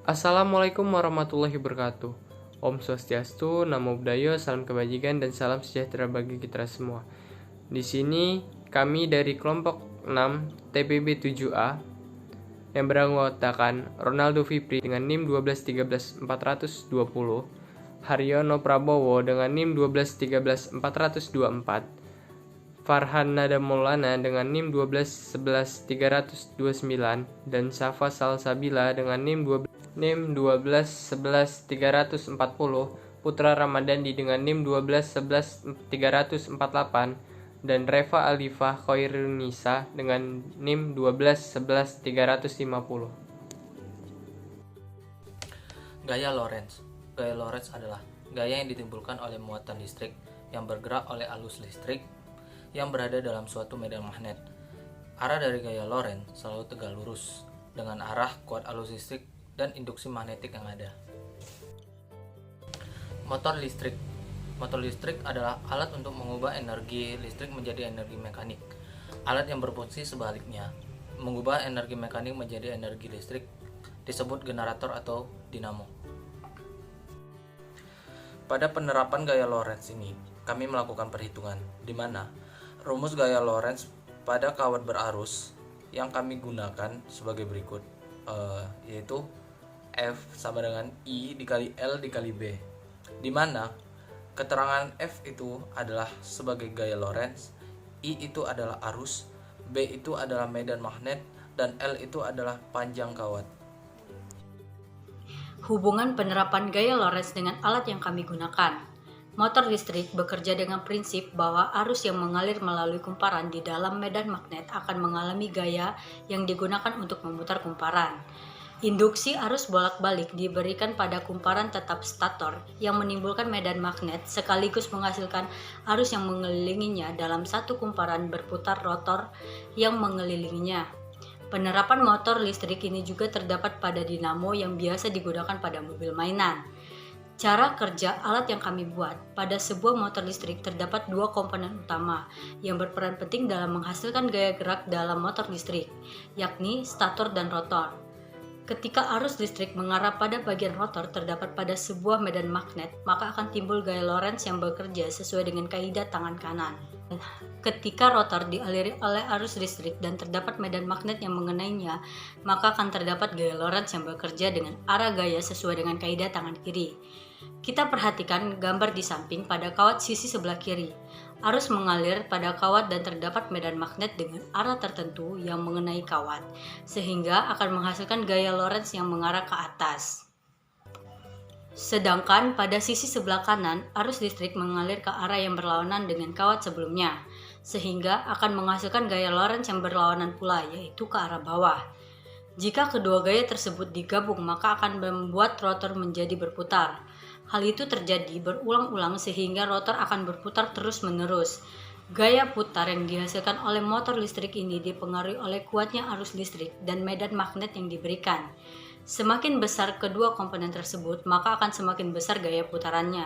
Assalamualaikum warahmatullahi wabarakatuh. Om Swastiastu, Namo Buddhaya, salam kebajikan dan salam sejahtera bagi kita semua. Di sini kami dari kelompok 6 TPB 7A yang beranggotakan Ronaldo Fipri dengan NIM 1213420, Haryono Prabowo dengan NIM 1213424, Farhan Nada Maulana dengan NIM 1211329 dan Safa Salsabila dengan NIM 1211340, Putra Ramadhani dengan NIM 1211348 dan Reva Alifah Khairunisa dengan NIM 1211350. Gaya Lorentz. Gaya Lorentz adalah gaya yang ditimbulkan oleh muatan listrik yang bergerak oleh arus listrik yang berada dalam suatu medan magnet. Arah dari gaya Lorentz selalu tegak lurus dengan arah kuat arus listrik dan induksi magnetik yang ada. Motor listrik. Motor listrik adalah alat untuk mengubah energi listrik menjadi energi mekanik. Alat yang berfungsi sebaliknya, mengubah energi mekanik menjadi energi listrik, disebut generator atau dinamo. Pada penerapan gaya Lorentz ini, kami melakukan perhitungan, di mana rumus gaya Lorentz pada kawat berarus yang kami gunakan sebagai berikut, yaitu F sama dengan I dikali L dikali B, di mana keterangan F itu adalah sebagai gaya Lorentz, I itu adalah arus, B itu adalah medan magnet, dan L itu adalah panjang kawat. Hubungan penerapan gaya Lorentz dengan alat yang kami gunakan. Motor listrik bekerja dengan prinsip bahwa arus yang mengalir melalui kumparan di dalam medan magnet akan mengalami gaya yang digunakan untuk memutar kumparan. Induksi arus bolak-balik diberikan pada kumparan tetap stator yang menimbulkan medan magnet sekaligus menghasilkan arus yang mengelilinginya dalam satu kumparan berputar rotor yang mengelilinginya. Penerapan motor listrik ini juga terdapat pada dinamo yang biasa digunakan pada mobil mainan. Cara kerja alat yang kami buat. Pada sebuah motor listrik terdapat dua komponen utama yang berperan penting dalam menghasilkan gaya gerak dalam motor listrik, yakni stator dan rotor. Ketika arus listrik mengarah pada bagian rotor terdapat pada sebuah medan magnet, maka akan timbul gaya Lorentz yang bekerja sesuai dengan kaidah tangan kanan. Ketika rotor dialiri oleh arus listrik dan terdapat medan magnet yang mengenainya, maka akan terdapat gaya Lorentz yang bekerja dengan arah gaya sesuai dengan kaidah tangan kiri. Kita perhatikan gambar di samping pada kawat sisi sebelah kiri. Arus mengalir pada kawat dan terdapat medan magnet dengan arah tertentu yang mengenai kawat, sehingga akan menghasilkan gaya Lorentz yang mengarah ke atas. Sedangkan pada sisi sebelah kanan, arus listrik mengalir ke arah yang berlawanan dengan kawat sebelumnya, sehingga akan menghasilkan gaya Lorentz yang berlawanan pula, yaitu ke arah bawah. Jika kedua gaya tersebut digabung, maka akan membuat rotor menjadi berputar. Hal itu terjadi berulang-ulang sehingga rotor akan berputar terus-menerus. Gaya putar yang dihasilkan oleh motor listrik ini dipengaruhi oleh kuatnya arus listrik dan medan magnet yang diberikan. Semakin besar kedua komponen tersebut, maka akan semakin besar gaya putarannya.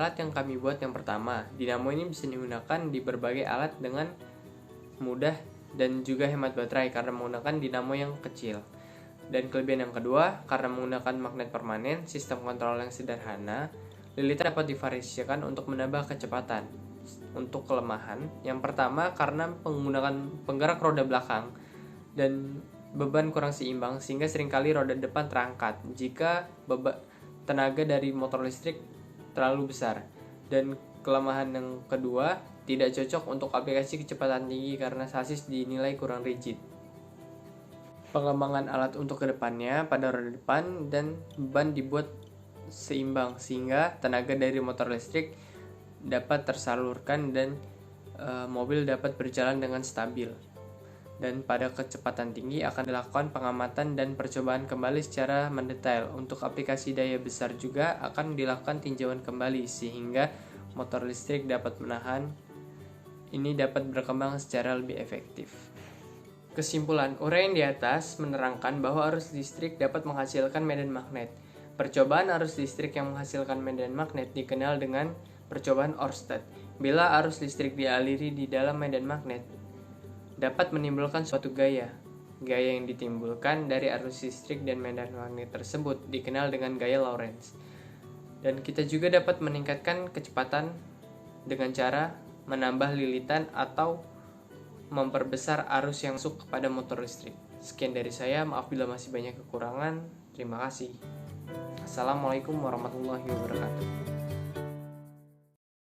alat yang kami buat yang pertama. Dinamo ini bisa digunakan di berbagai alat dengan mudah dan juga hemat baterai karena menggunakan dinamo yang kecil. Dan kelebihan yang kedua, karena menggunakan magnet permanen, sistem kontrol yang sederhana, lilitan dapat divariasikan untuk menambah kecepatan. Untuk kelemahan, yang pertama karena menggunakan penggerak roda belakang dan beban kurang seimbang sehingga seringkali roda depan terangkat jika tenaga dari motor listrik terlalu besar. Dan kelemahan yang kedua, tidak cocok untuk aplikasi kecepatan tinggi karena sasis dinilai kurang rigid. Pengembangan alat untuk kedepannya, pada roda depan dan beban dibuat seimbang sehingga tenaga dari motor listrik dapat tersalurkan dan mobil dapat berjalan dengan stabil. Dan pada kecepatan tinggi akan dilakukan pengamatan dan percobaan kembali secara mendetail. Untuk aplikasi daya besar juga akan dilakukan tinjauan kembali sehingga motor listrik dapat menahan ini dapat berkembang secara lebih efektif. Kesimpulan, uraian di atas menerangkan bahwa arus listrik dapat menghasilkan medan magnet. Percobaan arus listrik yang menghasilkan medan magnet dikenal dengan percobaan Oersted. Bila arus listrik dialiri di dalam medan magnet, dapat menimbulkan suatu gaya. Gaya yang ditimbulkan dari arus listrik dan medan magnet tersebut dikenal dengan gaya Lorentz. Dan kita juga dapat meningkatkan kecepatan dengan cara menambah lilitan atau memperbesar arus yang masuk kepada motor listrik. Sekian dari saya, maaf bila masih banyak kekurangan. Terima kasih. Assalamualaikum warahmatullahi wabarakatuh.